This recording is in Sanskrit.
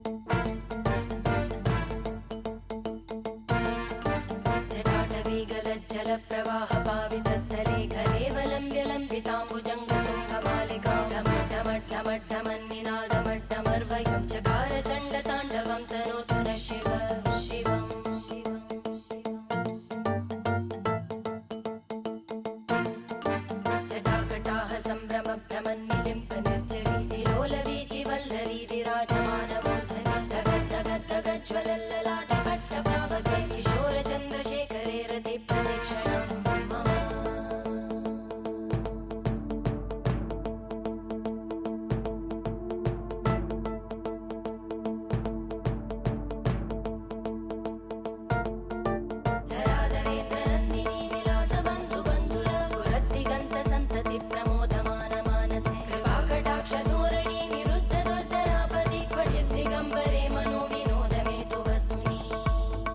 जटाटवीगलज्जलप्रवाहपावितस्थले घलेवलम्ब्य लम्बिताम्बुजङ्गतुङ्गमालिकां ढमड्ढमड्ढमड्ढमन्निनादमड्ढमर्वयं चकार चण्डताण्डवं तनोतु नः शिव शिवम् जटाकटाः सम्भ्रमभ्रमन्निलिम्प निर्जरी विलोलवीचि वल्लरी विराजमानमूर्धनि धगद्धगद्धगज्ज्वलल्ल